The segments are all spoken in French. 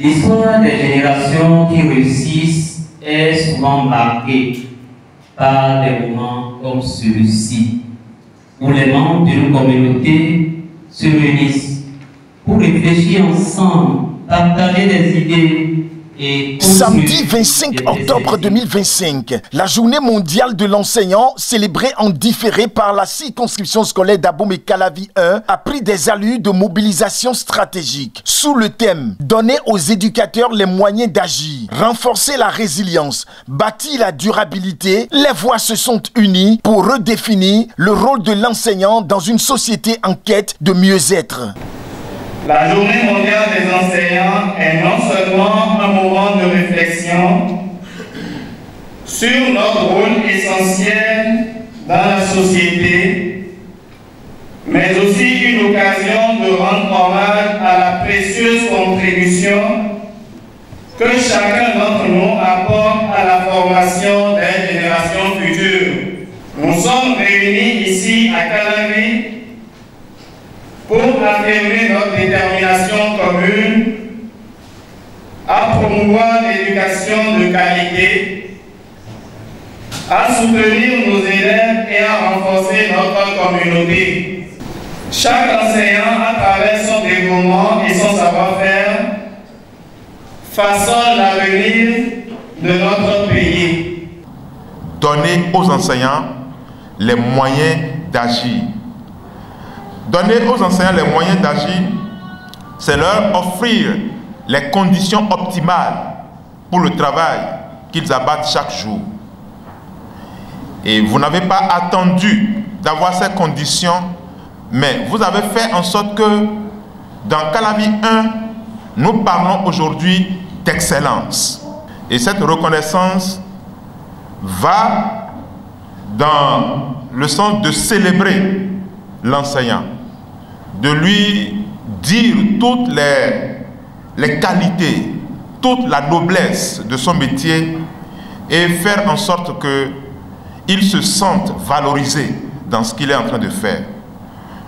L'histoire des générations qui réussissent est souvent marquée par des moments comme celui-ci, où les membres d'une communauté se réunissent pour réfléchir ensemble, partager des idées. Samedi 25 octobre 2025, la journée mondiale de l'enseignant, célébrée en différé par la circonscription scolaire d'Abomey-Calavi 1, a pris des allures de mobilisation stratégique. Sous le thème « Donner aux éducateurs les moyens d'agir, renforcer la résilience, bâtir la durabilité », les voix se sont unies pour redéfinir le rôle de l'enseignant dans une société en quête de mieux-être. La journée mondiale des enseignants est non seulement un moment de réflexion sur notre rôle essentiel dans la société, mais aussi une occasion de rendre hommage à la précieuse contribution que chacun d'entre nous apporte à la formation des générations futures. Nous sommes réunis ici à Calavi pour affirmer notre détermination commune à promouvoir l'éducation de qualité, à soutenir nos élèves et à renforcer notre communauté. Chaque enseignant, à travers son dévouement et son savoir-faire, façonne l'avenir de notre pays. Donner aux enseignants les moyens d'agir. Donner aux enseignants les moyens d'agir, c'est leur offrir les conditions optimales pour le travail qu'ils abattent chaque jour. Et vous n'avez pas attendu d'avoir ces conditions, mais vous avez fait en sorte que dans Calavi 1, nous parlons aujourd'hui d'excellence. Et cette reconnaissance va dans le sens de célébrer l'enseignant, de lui dire toutes les qualités, toute la noblesse de son métier et faire en sorte qu'il se sente valorisé dans ce qu'il est en train de faire.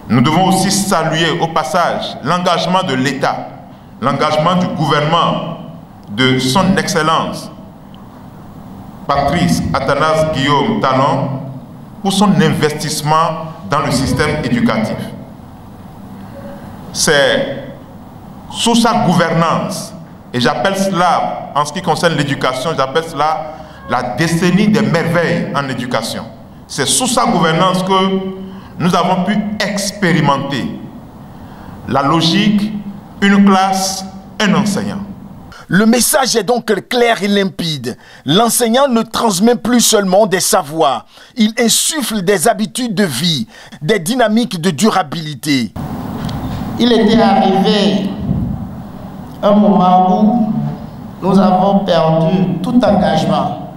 Nous devons aussi saluer au passage l'engagement de l'État, l'engagement du gouvernement, de son Excellence, Patrice Athanase Guillaume Talon, pour son investissement dans le système éducatif. C'est sous sa gouvernance, et j'appelle cela, en ce qui concerne l'éducation, j'appelle cela la décennie des merveilles en éducation. C'est sous sa gouvernance que nous avons pu expérimenter la logique, une classe, un enseignant. Le message est donc clair et limpide. L'enseignant ne transmet plus seulement des savoirs, il insuffle des habitudes de vie, des dynamiques de durabilité. Il était arrivé un moment où nous avons perdu tout engagement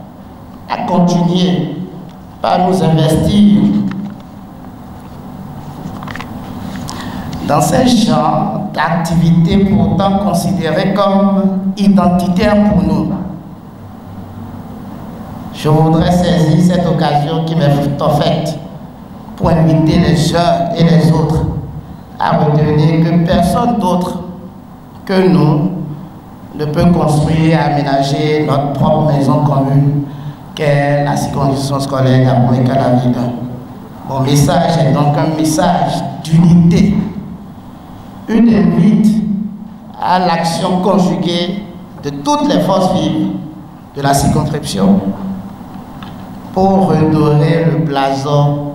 à continuer par nous investir dans ces genres d'activités pourtant considérées comme identitaires pour nous. Je voudrais saisir cette occasion qui m'est offerte pour inviter les uns et les autres à retenir que personne d'autre que nous ne peut construire et aménager notre propre maison commune qu'est la circonscription scolaire d'Abomey-Calavi 1. Mon message est donc un message d'unité, une invite à l'action conjuguée de toutes les forces vives de la circonscription pour redorer le blason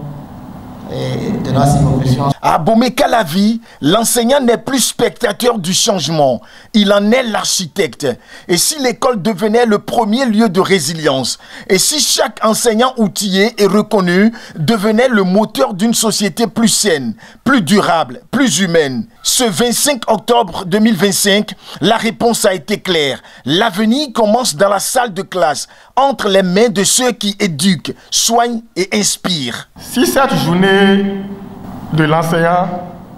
de notre circonscription. À Abomey-Calavi, l'enseignant n'est plus spectateur du changement, il en est l'architecte. Et si l'école devenait le premier lieu de résilience, et si chaque enseignant outillé et reconnu devenait le moteur d'une société plus saine, plus durable, plus humaine. Ce 25 octobre 2025, la réponse a été claire. L'avenir commence dans la salle de classe, entre les mains de ceux qui éduquent, soignent et inspirent. Si cette journée de l'enseignant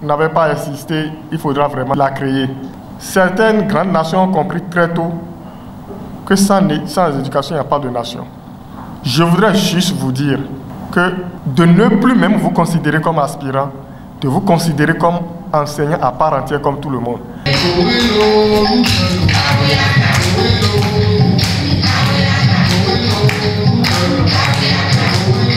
n'avait pas existé, il faudra vraiment la créer. Certaines grandes nations ont compris très tôt que sans éducation, il n'y a pas de nation. Je voudrais juste vous dire que de ne plus même vous considérer comme aspirant, de vous considérer comme enseignant à part entière comme tout le monde.